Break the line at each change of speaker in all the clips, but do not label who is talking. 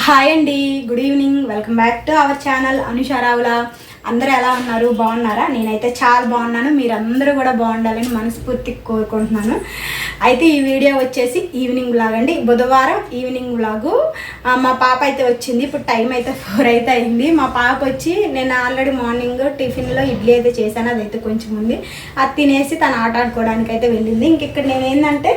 Hi అండి, good evening. Welcome back to our channel Anusha Ravula. అందరూ ఎలా ఉన్నారు? బాగున్నారా? నేనైతే చాలా బాగున్నాను. మీరందరూ కూడా బాగుండాలని మనస్ఫూర్తిగా కోరుకుంటున్నాను. అయితే ఈ వీడియో వచ్చేసి ఈవినింగ్ వ్లాగ్ అండి, బుధవారం ఈవినింగ్ వ్లాగు. మా పాప అయితే వచ్చింది. ఇప్పుడు టైం అయితే 4 అయితే అయింది. మా పాప వచ్చి నేను ఆల్రెడీ మార్నింగ్ టిఫిన్లో ఇడ్లీ అయితే చేశాను, అదైతే కొంచెం ఉంది. అది తినేసి తను ఆట ఆడుకోవడానికి అయితే వెళ్ళింది. ఇంక ఇక్కడ నేను ఏంటంటే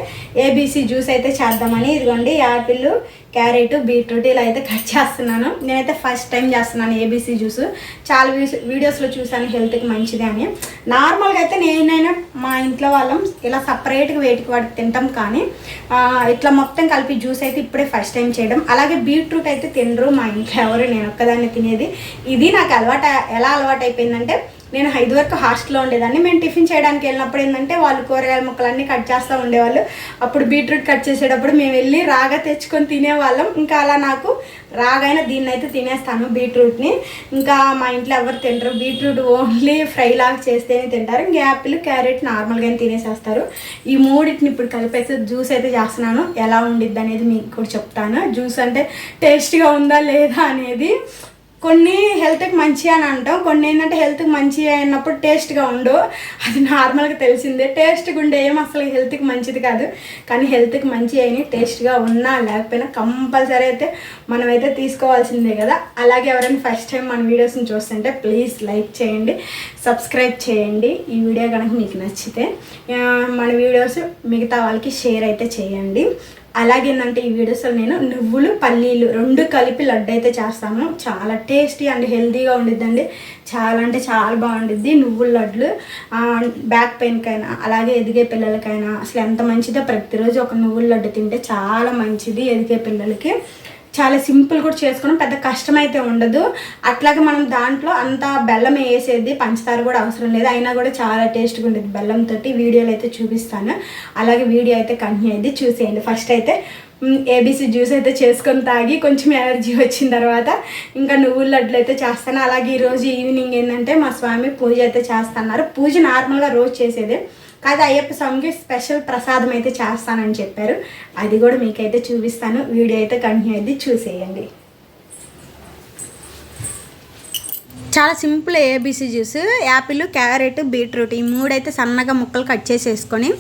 ఏబీసీ జ్యూస్ అయితే చేద్దామని, ఇదిగోండి యాపిల్, క్యారెట్, బీట్రూట్ ఇలా అయితే కట్ చేస్తున్నాను. నేనైతే ఫస్ట్ టైం చేస్తున్నాను ఏబీసీ జ్యూస్. చాలా వీడియోస్లో చూసాను హెల్త్కి మంచిది అని. నార్మల్గా అయితే నేనైనా మా ఇంట్లో వాళ్ళం ఇలా సపరేట్గా వేటికి వాటికి తింటాం, కానీ ఇట్లా మొత్తం కలిపి జ్యూస్ అయితే ఇప్పుడే ఫస్ట్ టైం చేయడం. అలాగే బీట్రూట్ అయితే తినరు మా ఇంట్లో ఎవరు, నేను ఒక్కదాన్ని తినేది. ఇది నాకు ఎలా అలవాటు అయిపోయిందంటే, నేను 5 వరకు హాస్టల్లో ఉండేదాన్ని. మేము టిఫిన్ చేయడానికి వెళ్ళినప్పుడు ఏంటంటే వాళ్ళు కూరగాయల ముక్కలన్నీ కట్ చేస్తూ ఉండేవాళ్ళు. అప్పుడు బీట్రూట్ కట్ చేసేటప్పుడు మేము వెళ్ళి రాగా తెచ్చుకొని తినేవాళ్ళం. ఇంకా అలా నాకు రాగైనా దీన్ని అయితే తినేస్తాను బీట్రూట్ని. ఇంకా మా ఇంట్లో ఎవరు తింటారు, బీట్రూట్ ఓన్లీ ఫ్రై లాగా చేస్తేనే తింటారు. ఇంకా యాపిల్, క్యారెట్ నార్మల్గానే తినేసేస్తారు. ఈ మూడింటిని ఇప్పుడు కలిపేసి జ్యూస్ అయితే చేస్తున్నాను. ఎలా ఉండిద్ది అనేది మీకు కూడా చెప్తాను. జ్యూస్ అంటే టేస్ట్గా ఉందా లేదా అనేది. కొన్ని హెల్త్కి మంచి అని అంటాం, కొన్ని ఏంటంటే హెల్త్కి మంచి అయినప్పుడు టేస్ట్గా ఉండవు. అది నార్మల్గా తెలిసిందే. టేస్ట్గా ఉండే ఏం అసలు హెల్త్కి మంచిది కాదు. కానీ హెల్త్కి మంచి అయినా టేస్ట్గా ఉన్నా లేకపోయినా కంపల్సరీ అయితే మనమైతే తీసుకోవాల్సిందే కదా. అలాగే ఎవరైనా ఫస్ట్ టైం మన వీడియోస్ని చూస్తుంటే ప్లీజ్ లైక్ చేయండి, సబ్స్క్రైబ్ చేయండి. ఈ వీడియో కనుక మీకు నచ్చితే మన వీడియోస్ మిగతా వాళ్ళకి షేర్ అయితే చేయండి. అలాగే ఏంటంటే ఈ వీడియోస్లో నేను నువ్వులు, పల్లీలు 2 కలిపి లడ్డు అయితే చేస్తాను. చాలా టేస్టీ అండ్ హెల్తీగా ఉండిద్దండి. చాలా అంటే చాలా బాగుండిద్ది నువ్వుల లడ్లు. బ్యాక్ పెయిన్కైనా అలాగే ఎదిగే పిల్లలకైనా అసలు ఎంత మంచిదో. ప్రతిరోజు ఒక నువ్వుల లడ్డు తింటే చాలా మంచిది ఎదిగే పిల్లలకి. చాలా సింపుల్ కూడా చేసుకోవడం, పెద్ద కష్టమైతే ఉండదు. అట్లాగే మనం దాంట్లో అంత బెల్లం వేసేది, పంచదార కూడా అవసరం లేదు. అయినా కూడా చాలా టేస్ట్గా ఉండేది బెల్లంతో. వీడియోలో అయితే చూపిస్తాను. అలాగే వీడియో అయితే కంటిన్యూ అయ్యింది, చూసేయండి. ఫస్ట్ అయితే ఏబీసీ జ్యూస్ అయితే చేసుకొని తాగి కొంచెం ఎనర్జీ వచ్చిన తర్వాత ఇంకా నువ్వుల లడ్లు అయితే చేస్తాను. అలాగే ఈరోజు ఈవినింగ్ ఏంటంటే మా స్వామి పూజ అయితే చేస్తున్నారు. పూజ నార్మల్గా రోజు చేసేదే, కాదు అయ్యప్ప స్వామికి స్పెషల్ ప్రసాదం అయితే చేస్తానని చెప్పారు. అది కూడా మీకైతే చూపిస్తాను. వీడియో అయితే కంటిన్యూ అయ్యింది, చూసేయండి. చాలా simple ABC juice. Apple, carrot, beetroot ఈ 3 అయితే సన్నగా ముక్కలు కట్ చేసేసుకొని,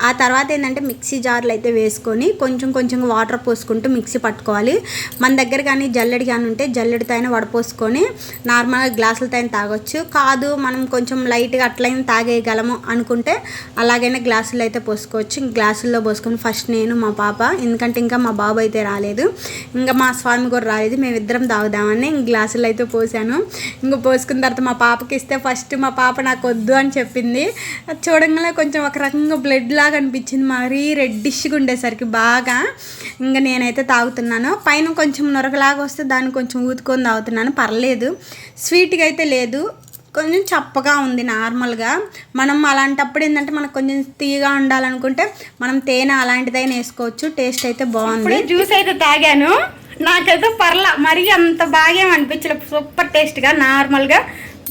ఆ తర్వాత ఏంటంటే మిక్సీ జార్లు అయితే వేసుకొని కొంచెం వాటర్ పోసుకుంటూ మిక్సీ పట్టుకోవాలి. మన దగ్గర కానీ జల్లెడి కానీ ఉంటే జల్లెడితో అయినా వడపోసుకొని నార్మల్గా గ్లాసులతో అయినా తాగొచ్చు. కాదు మనం కొంచెం లైట్గా అట్లయినా తాగేయగలము అనుకుంటే అలాగైనా గ్లాసులు అయితే పోసుకోవచ్చు. గ్లాసుల్లో పోసుకొని ఫస్ట్ నేను, మా పాప, ఎందుకంటే ఇంకా మా బాబు అయితే రాలేదు, ఇంకా మా స్వామి కూడా రాలేదు, మేమిద్దరం తాగుదామని గ్లాసులు అయితే పోసాను. ఇంకా పోసుకున్న తర్వాత మా పాపకి ఇస్తే ఫస్ట్ మా పాప నాకు వద్దు అని చెప్పింది. చూడంగానే కొంచెం ఒక రకంగా బ్లడ్ లాగా అనిపించింది, మరీ రెడ్డిష్గా ఉండేసరికి బాగా. ఇంకా నేనైతే తాగుతున్నాను. పైన కొంచెం నొరగలాగా వస్తే దాన్ని కొంచెం ఊదుకొని తాగుతున్నాను. పర్లేదు, స్వీట్గా అయితే లేదు, కొంచెం చప్పగా ఉంది నార్మల్గా. మనం అలాంటప్పుడు ఏంటంటే మనకు కొంచెం తీయగా ఉండాలనుకుంటే మనం తేనె అలాంటిదైనా వేసుకోవచ్చు. టేస్ట్ అయితే బాగుంది. జ్యూస్ అయితే తాగాను, నాకైతే మరీ అంత బాగా అనిపించలేదు. సూపర్ టేస్ట్గా నార్మల్గా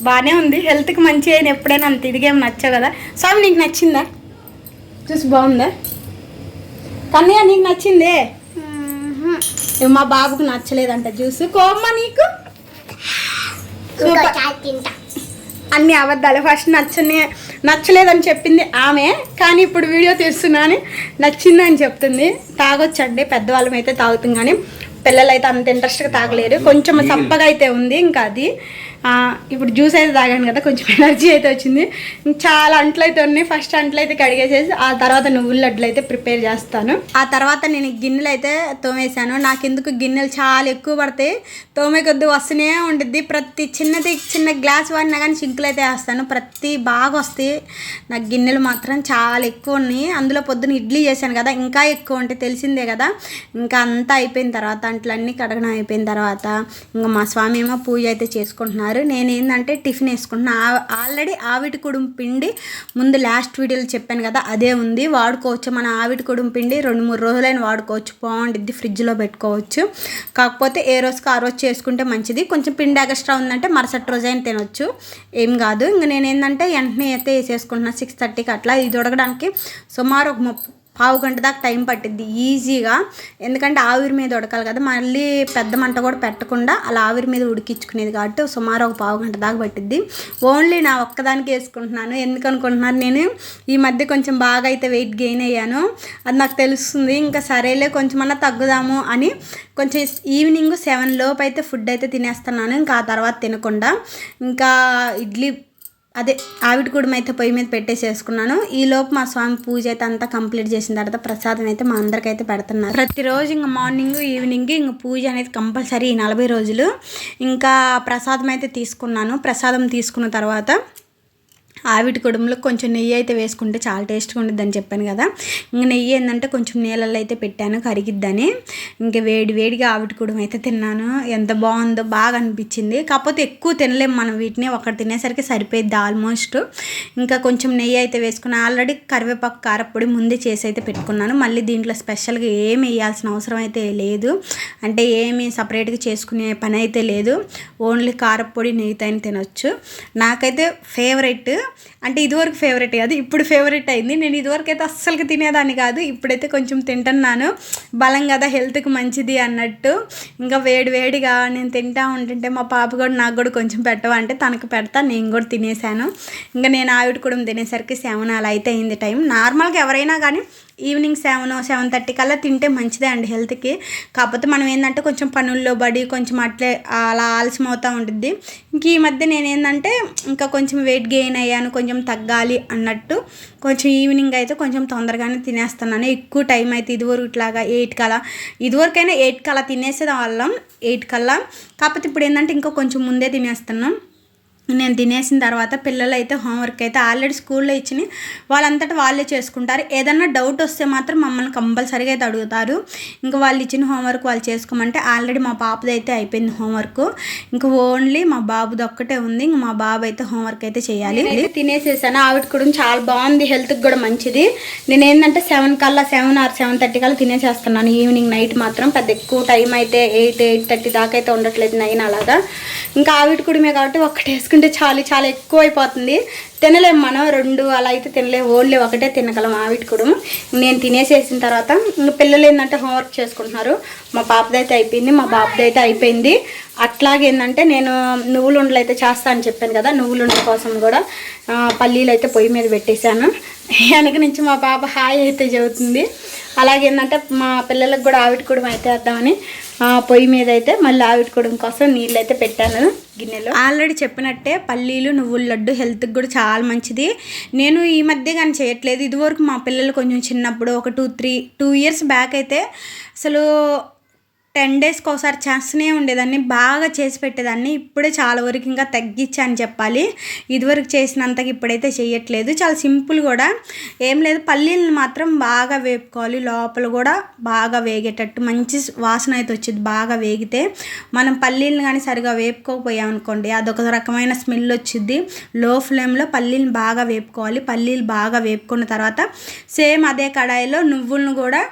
బాగానే ఉంది. హెల్త్కి మంచి అయినా ఎప్పుడైనా అంత ఇదిగేం నచ్చవు కదా. స్వామి నీకు నచ్చిందా జ్యూస్? బాగుందా కన్నయ్య? నీకు నచ్చిందే? మా బాబుకు నచ్చలేదంట జ్యూస్. కోమ్మ నీకు? అన్ని అబద్ధాలు. ఫస్ట్ నచ్చలేదని చెప్పింది ఆమె, కానీ ఇప్పుడు వీడియో తీస్తున్నాను నచ్చిందని చెప్తుంది. తాగొచ్చండి, పెద్దవాళ్ళం అయితే తాగుతాం, కానీ పిల్లలు అయితే అంత ఇంట్రెస్ట్గా తాగలేరు. కొంచెం చప్పగా అయితే ఉంది. ఇంకా అది ఇప్పుడు జ్యూస్ అయితే తాగాను కదా, కొంచెం ఎనర్జీ అయితే వచ్చింది. చాలా అంట్లు అయితే ఉన్నాయి. ఫస్ట్ అంట్లు అయితే కడిగేసేసి ఆ తర్వాత నువ్వుల లడ్లు అయితే ప్రిపేర్ చేస్తాను. ఆ తర్వాత నేను గిన్నెలు అయితే తోమేశాను. నాకు ఎందుకు గిన్నెలు చాలా ఎక్కువ పడతాయి, తోమే కొద్ది వస్తూనే ఉండిద్ది. ప్రతి చిన్న గ్లాస్ వాడినా కానీ సింకులు అయితే వేస్తాను. ప్రతి బాగా వస్తాయి నాకు గిన్నెలు మాత్రం చాలా ఎక్కువ ఉన్నాయి. అందులో పొద్దున్న ఇడ్లీ చేశాను కదా, ఇంకా ఎక్కువ ఉంటాయి, తెలిసిందే కదా. ఇంకా అంతా అయిపోయిన తర్వాత అంట్లన్నీ కడగడం అయిపోయిన తర్వాత ఇంకా మా స్వామి ఏమో పూజ అయితే చేసుకుంటున్నారు. నేను ఏంటంటే టిఫిన్ వేసుకుంటున్నా. ఆల్రెడీ ఆవిటి కుడుం పిండి ముందు లాస్ట్ వీడియోలో చెప్పాను కదా, అదే ఉంది, వాడుకోవచ్చు. మన ఆవిటి కుడుం పిండి 2-3 రోజులైనా వాడుకోవచ్చు, బాగుంటుంది, ఫ్రిడ్జ్లో పెట్టుకోవచ్చు. కాకపోతే ఏ రోజుకి ఆ రోజు చేసుకుంటే మంచిది. కొంచెం పిండి ఎక్స్ట్రా ఉందంటే మరుసటి రోజైనా తినొచ్చు, ఏం కాదు. ఇంకా నేను ఏంటంటే వెంటనే అయితే వేసేసుకుంటున్నా 6:30కి అట్లా. ఇది ఉడకడానికి సుమారు ఒక పావు గంట దాకా టైం పట్టిద్ది ఈజీగా. ఎందుకంటే ఆవిరి మీద ఉడకాలి కదా, మళ్ళీ పెద్ద మంట కూడా పెట్టకుండా అలా ఆవిరి మీద ఉడికించుకునేది కాబట్టి సుమారు ఒక పావు గంట దాకా పట్టిద్ది. ఓన్లీ నా ఒక్కదానికి వేసుకుంటున్నాను. ఎందుకు అనుకుంటున్నాను, నేను ఈ మధ్య కొంచెం బాగా అయితే వెయిట్ గెయిన్ అయ్యాను, అది నాకు తెలుస్తుంది. ఇంకా సరేలే కొంచెమన్నా తగ్గుదాము అని కొంచెం ఈవినింగ్ 7 లోపు అయితే ఫుడ్ అయితే తినేస్తున్నాను. ఇంకా ఆ తర్వాత తినకుండా ఇంకా ఇడ్లీ అదే ఆవిడ కుడుము అయితే పొయ్యి మీద పెట్టేసేసుకున్నాను. ఈలోపు మా స్వామి పూజ అయితే అంతా కంప్లీట్ చేసిన తర్వాత ప్రసాదం అయితే మా అందరికైతే పెడుతున్నారు. ప్రతిరోజు ఇంకా మార్నింగ్ ఈవినింగ్ ఇంకా పూజ అనేది కంపల్సరీ 40 రోజులు. ఇంకా ప్రసాదం అయితే తీసుకున్నాను. ప్రసాదం తీసుకున్న తర్వాత ఆవిటి కుడుములో కొంచెం నెయ్యి అయితే వేసుకుంటే చాలా టేస్ట్గా ఉంటుంది అని చెప్పాను కదా. ఇంక నెయ్యి ఏంటంటే కొంచెం నీళ్ళల్లో అయితే పెట్టాను కరిగిద్దని. ఇంకా వేడిగా ఆవిటి కుడుము అయితే తిన్నాను. ఎంత బాగుందో, బాగా అనిపించింది. కాకపోతే ఎక్కువ తినలేము మనం వీటిని, ఒకటి తినేసరికి సరిపోయిద్ది ఆల్మోస్ట్. ఇంకా కొంచెం నెయ్యి అయితే వేసుకున్నాను. ఆల్రెడీ కరివేపాకు కారపొడి ముందే చేసి అయితే పెట్టుకున్నాను. మళ్ళీ దీంట్లో స్పెషల్గా ఏమి వేయాల్సిన అవసరం అయితే లేదు, అంటే ఏమి సపరేట్గా చేసుకునే పని అయితే లేదు. ఓన్లీ కారపొడి నెయ్యితో తినొచ్చు. నాకైతే ఫేవరెట్, అంటే ఇదివరకు ఫేవరెట్ కాదు, ఇప్పుడు ఫేవరెట్ అయింది. నేను ఇదివరకు అయితే అస్సలుకి తినేదాన్ని కాదు, ఇప్పుడైతే కొంచెం తింటున్నాను. బలం కదా, హెల్త్కి మంచిది అన్నట్టు. ఇంకా వేడిగా నేను తింటా ఉంటుంటే మా పాప కూడా నాకు కూడా కొంచెం పెట్టవంటే తనకు పెడతా, నేను కూడా తినేసాను. ఇంకా నేను ఆవిడ కూడా తినేసరికి 7 అలా అయితే అయింది టైం. నార్మల్గా ఎవరైనా కానీ ఈవినింగ్ 7-7:30 కల్లా తింటే మంచిదే అండి హెల్త్కి. కాకపోతే మనం ఏంటంటే కొంచెం పనుల్లో పడి కొంచెం అట్లే అలా ఆలస్యం అవుతూ ఉంటుంది. ఇంక ఈ మధ్య నేనేంటంటే ఇంకా కొంచెం వెయిట్ గెయిన్ అయ్యాను, కొంచెం తగ్గాలి అన్నట్టు కొంచెం ఈవినింగ్ అయితే కొంచెం తొందరగానే తినేస్తున్నాను. ఎక్కువ టైం అయితే ఇదివరకు ఇట్లాగా 8 కల్లా, ఇదివరకైనా 8 కల్లా తినేసేది వాళ్ళం, 8 కల్లా. కాకపోతే ఇప్పుడు ఏంటంటే ఇంకా కొంచెం ముందే తినేస్తున్నాం. నేను తినేసిన తర్వాత పిల్లలు అయితే హోంవర్క్ అయితే ఆల్రెడీ స్కూల్లో ఇచ్చి వాళ్ళంతటా వాళ్ళే చేసుకుంటారు. ఏదన్నా డౌట్ వస్తే మాత్రం మమ్మల్ని కంపల్సరీగా అయితే అడుగుతారు. ఇంకా వాళ్ళు ఇచ్చిన హోంవర్క్ వాళ్ళు చేసుకోమంటే ఆల్రెడీ మా పాపది అయితే అయిపోయింది హోంవర్క్. ఇంకా ఓన్లీ మా బాబుది ఒక్కటే ఉంది. ఇంక మా బాబు అయితే హోంవర్క్ అయితే చేయాలి. తినేసేసాను. ఆవిడ కూడా చాలా బాగుంది, హెల్త్కి కూడా మంచిది. నేను ఏంటంటే 7 కల్లా 7 or 7:30 కల్లా తినేసేస్తున్నాను. ఈవినింగ్ నైట్ మాత్రం పెద్ద ఎక్కువ టైం అయితే 8-8:30 దాకా అయితే ఉండట్లేదు, 9 అలాగా. ఇంకా ఆవిడ కూడా కాబట్టి ఒక్కటి వేసుకుంటే చాలా ఎక్కువ అయిపోతుంది. తినలేము మనం 2 అలా అయితే తినలేము, ఓన్లీ ఒకటే తినగలం ఆవిడ కూడా. నేను తినేసేసిన తర్వాత ఇంకా పిల్లలు ఏంటంటే హోంవర్క్ చేసుకుంటున్నారు. మా పాపది అయితే అయిపోయింది, మా బాబుది అయితే అయిపోయింది. అట్లాగేందంటే నేను నువ్వులు ఉండలు అయితే చేస్తా అని చెప్పాను కదా, నువ్వులు ఉండల కోసం కూడా పల్లీలు అయితే పొయ్యి మీద పెట్టేశాను. వెనక నుంచి మా పాప హాయ్ అయితే చెబుతుంది. అలాగేందంటే మా పిల్లలకు కూడా ఆవిడ కుడుము అయితే వేద్దామని పొయ్యి మీద అయితే మళ్ళీ ఆవిడ కుడుము కోసం నీళ్ళు అయితే పెట్టాను గిన్నెలో. ఆల్రెడీ చెప్పినట్టే పల్లీలు నువ్వుల లడ్డు హెల్త్కి కూడా చాలా మంచిది. నేను ఈ మధ్య కానీ చేయట్లేదు, ఇదివరకు మా పిల్లలు కొంచెం చిన్నప్పుడు ఒక 2 years బ్యాక్ అయితే అసలు 10 daysకి ఒకసారి చేస్తూనే ఉండేదాన్ని, బాగా చేసి పెట్టేదాన్ని. ఇప్పుడే చాలా వరకు ఇంకా తగ్గించాను చెప్పాలి. ఇదివరకు చేసినంతగా ఇప్పుడైతే చేయట్లేదు. చాలా సింపుల్ కూడా, ఏం లేదు, పల్లీలను మాత్రం బాగా వేపుకోవాలి, లోపల కూడా బాగా వేగేటట్టు మంచి వాసన అయితే వచ్చింది. బాగా వేగితే మనం పల్లీలను కానీ సరిగా వేపుకోకపోయామనుకోండి అదొక రకమైన స్మెల్ వచ్చింది. లో ఫ్లేమ్లో పల్లీలను బాగా వేపుకోవాలి. పల్లీలు బాగా వేపుకున్న తర్వాత సేమ్ అదే కడాయిలో నువ్వులను కూడా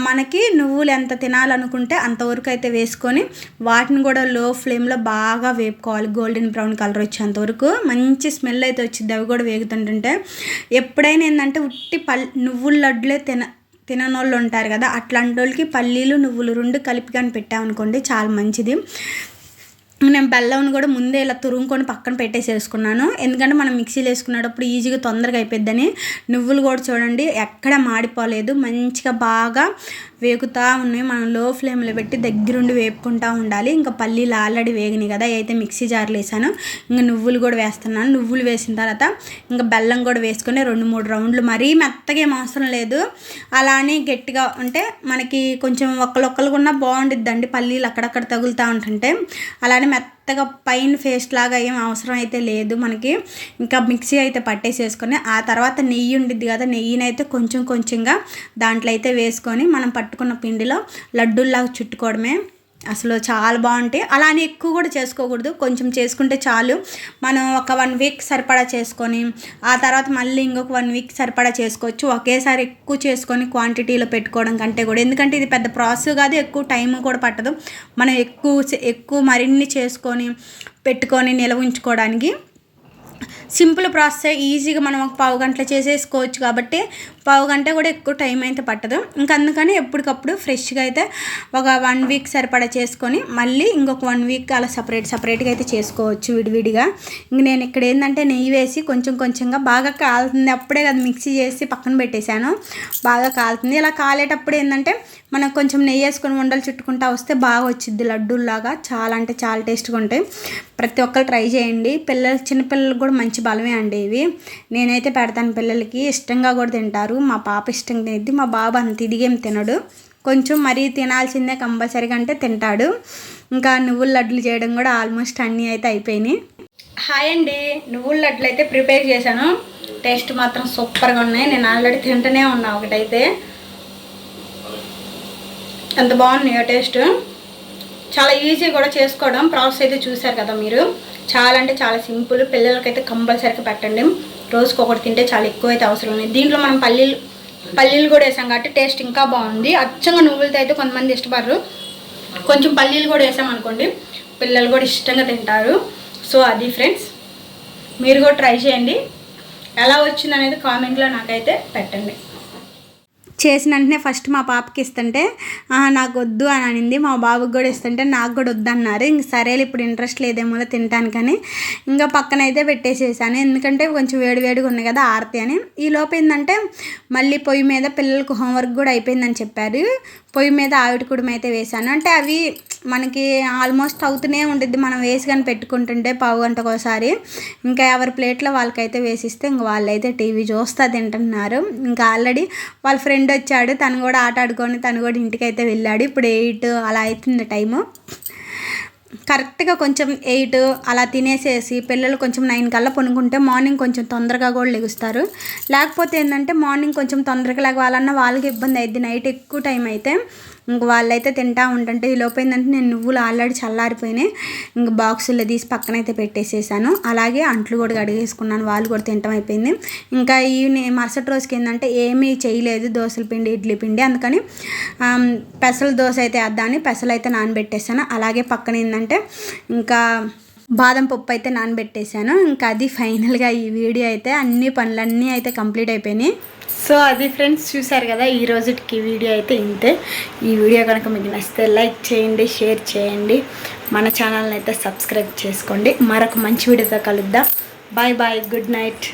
మనకి నువ్వులు ఎంత తినాలనుకుంటే అంతవరకు అయితే వేసుకొని వాటిని కూడా లో ఫ్లేమ్లో బాగా వేపుకోవాలి. గోల్డెన్ బ్రౌన్ కలర్ వచ్చేంతవరకు మంచి స్మెల్ అయితే వచ్చింది అవి కూడా వేగుతుంటుంటే. ఎప్పుడైనా ఏంటంటే ఉట్టి నువ్వుల లడ్డులే తిననోళ్ళు ఉంటారు కదా, అట్లాంటి వాళ్ళకి పల్లీలు నువ్వులు 2 కలిపి కానీ పెట్టామనుకోండి చాలా మంచిది. నేను బెల్లం కూడా ముందే ఇలా తురుముకొని పక్కన పెట్టేసేసుకున్నాను, ఎందుకంటే మనం మిక్సీలో వేసుకునేటప్పుడు ఈజీగా తొందరగా అయిపోద్దని. నువ్వులు కూడా చూడండి ఎక్కడ మాడిపోలేదు, మంచిగా బాగా వేగుతూ ఉన్నాయి. మనం లో ఫ్లేమ్లో పెట్టి దగ్గరుండి వేపుకుంటూ ఉండాలి. ఇంకా పల్లీలు ఆల్రెడీ వేగినాయి కదా, అయితే మిక్సీ జార్లో వేసాను. ఇంకా నువ్వులు కూడా వేస్తున్నాను. నువ్వులు వేసిన తర్వాత ఇంకా బెల్లం కూడా వేసుకొని 2-3 రౌండ్లు, మరీ మెత్తగా ఏం అవసరం లేదు, అలానే గట్టిగా అంటే మనకి కొంచెం ఒక్కలొక్కలుగా ఉన్నా బాగుండిద్దండి. పల్లీలు అక్కడక్కడ తగులుతూ ఉంటుంటే అలానే మెత్తగా పైన పేస్ట్ లాగా ఏం అవసరం అయితే లేదు మనకి. ఇంకా మిక్సీ అయితే పట్టేసేసుకొని ఆ తర్వాత నెయ్యి ఉండిద్ది కదా, నెయ్యినైతే కొంచెంగా దాంట్లో అయితే వేసుకొని మనం పట్టుకున్న పిండిలో లడ్డూల్లాగా చుట్టుకోవడమే. అసలు చాలా బాగుంటాయి. అలానే ఎక్కువ కూడా చేసుకోకూడదు, కొంచెం చేసుకుంటే చాలు. మనం ఒక 1 week సరిపడా చేసుకొని ఆ తర్వాత మళ్ళీ ఇంకొక 1 week సరిపడా చేసుకోవచ్చు. ఒకేసారి ఎక్కువ చేసుకొని క్వాంటిటీలో పెట్టుకోవడం కంటే కూడా, ఎందుకంటే ఇది పెద్ద ప్రాసెస్ కాదు, ఎక్కువ టైం కూడా పట్టదు. మనం ఎక్కువ మరిన్ని చేసుకొని పెట్టుకొని నిల్వ ఉంచుకోవడానికి సింపుల్ ప్రాసెస్, ఈజీగా మనం ఒక 1/2 గంటలో చేసేసుకోవచ్చు. కాబట్టి పావు గంట కూడా ఎక్కువ టైం అయితే పట్టదు. ఇంకా అందుకని ఎప్పటికప్పుడు ఫ్రెష్గా అయితే ఒక 1 వీక్ సరిపడా చేసుకొని మళ్ళీ ఇంకొక 1 వీక్ అలా సపరేట్గా అయితే చేసుకోవచ్చు విడివిడిగా. ఇంక నేను ఇక్కడ ఏంటంటే నెయ్యి వేసి కొంచెంగా బాగా కాలుతుంది, అప్పుడే కదా మిక్సీ చేసి పక్కన పెట్టేశాను. బాగా కాలుతుంది. ఇలా కాలేటప్పుడు ఏంటంటే మనం కొంచెం నెయ్యి వేసుకొని ఉండలు చుట్టుకుంటా వస్తే బాగా వచ్చిద్ది లడ్డూల్లాగా. చాలా అంటే చాలా టేస్ట్గా ఉంటాయి. ప్రతి ఒక్కరు ట్రై చేయండి. చిన్నపిల్లలకు కూడా మంచి బలమే అండి ఇవి. నేనైతే పెడతాను పిల్లలకి, ఇష్టంగా కూడా తింటారు. మా పాప ఇష్టంగా తినిద్ది, మా బాబు అంత ఇదిగేం తినడు. కొంచెం మరీ తినాల్సిందే కంపల్సరీగా అంటే తింటాడు. ఇంకా నువ్వుల లడ్డులు చేయడం కూడా ఆల్మోస్ట్ అన్నీ అయితే అయిపోయినాయి. హాయ్ అండి, నువ్వుల లడ్డులు అయితే ప్రిపేర్ చేశాను. టేస్ట్ మాత్రం సూపర్గా ఉన్నాయి. నేను ఆల్రెడీ తింటూనే ఉన్నా ఒకటైతే. ఎంత బాగున్నాయో టేస్ట్. చాలా ఈజీ కూడా చేసుకోవడం. ప్రాసెస్ అయితే చూసారు కదా మీరు. చాలా అంటే చాలా సింపుల్. పిల్లలకైతే కంపల్సరీగా పెట్టండి. రోజుకి ఒకటి తింటే చాలా ఎక్కువ అయితే అవసరం ఉంది. దీంట్లో మనం పల్లీలు కూడా వేసాం కాబట్టి టేస్ట్ ఇంకా బాగుంది. అచ్చంగా నువ్వులతో అయితే కొంతమంది ఇష్టపడరు. కొంచెం పల్లీలు కూడా వేసామనుకోండి పిల్లలు కూడా ఇష్టంగా తింటారు. సో అది ఫ్రెండ్స్, మీరు కూడా ట్రై చేయండి. ఎలా వచ్చింది అనేది కామెంట్లో నాకైతే పెట్టండి. చేసిన వెంటనే ఫస్ట్ మా పాపకి ఇస్తుంటే నాకు వద్దు అని అనింది. మా బాబుకి కూడా ఇస్తుంటే నాకు కూడా వద్దు అన్నారు. ఇంక సరేలే ఇప్పుడు ఇంట్రెస్ట్ లేదేమో తింటాను కానీ ఇంకా పక్కన అయితే పెట్టేసేసాను. ఎందుకంటే కొంచెం వేడిగా ఉన్నాయి కదా ఆరతి అని. ఈ లోపు ఏంటంటే మళ్ళీ పొయ్యి మీద పిల్లలకు హోంవర్క్ కూడా అయిపోయిందని చెప్పారు. పొయ్యి మీద ఆవిడ కుడుమ అయితే వేసాను. అంటే అవి మనకి ఆల్మోస్ట్ అవుతూనే ఉంటుంది. మనం వేసి కానీ పెట్టుకుంటుంటే పావు గంటకు ఒకసారి. ఇంకా ఎవరి ప్లేట్లో వాళ్ళకైతే వేసిస్తే ఇంక వాళ్ళైతే టీవీ చూస్తా తింటున్నారు. ఇంకా ఆల్రెడీ వాళ్ళ ఫ్రెండ్ వచ్చాడు, తను కూడా ఆట ఆడుకొని తను కూడా ఇంటికి అయితే వెళ్ళాడు. ఇప్పుడు 8 అలా అవుతుంది టైము. కరెక్ట్గా కొంచెం 8 అలా తినేసేసి పిల్లలు కొంచెం 9 కల్లా పనుకుంటే మార్నింగ్ కొంచెం తొందరగా కూడా లెగుస్తారు. లేకపోతే ఏంటంటే మార్నింగ్ కొంచెం తొందరగా లేవాలన్నా వాళ్ళకి ఇబ్బంది అయింది. నైట్ ఎక్కువ టైం అయితే ఇంక వాళ్ళైతే తింటూ ఉంటుంటే ఈ లోపు ఏంటంటే నేను నువ్వులు ఆల్రెడీ చల్లారిపోయినాయి. ఇంక బాక్సుల్లో తీసి పక్కనైతే పెట్టేసేసాను. అలాగే అంట్లు కూడా కడిగేసుకున్నాను. వాళ్ళు కూడా తింటం అయిపోయింది. ఇంకా మరుసటి రోజుకి ఏంటంటే ఏమీ చేయలేదు, దోశల పిండి ఇడ్లీ పిండి. అందుకని పెసల దోశ అయితే వేద్దామని పెసలు అయితే నానబెట్టేసాను. అలాగే పక్కన ఏంటంటే ఇంకా బాదం పప్పు అయితే నానబెట్టేశాను. ఇంకా అది ఫైనల్గా ఈ వీడియో అయితే అన్ని పనులన్నీ అయితే కంప్లీట్ అయిపోయినాయి. సో అది ఫ్రెండ్స్, చూసారు కదా ఈ రోజుకి వీడియో అయితే ఇంతే. ఈ వీడియో కనుక మీకు నచ్చితే లైక్ చేయండి, షేర్ చేయండి, మన ఛానల్ని అయితే సబ్స్క్రైబ్ చేసుకోండి. మరొక మంచి వీడియోతో కలుద్దాం. Bye bye, good night.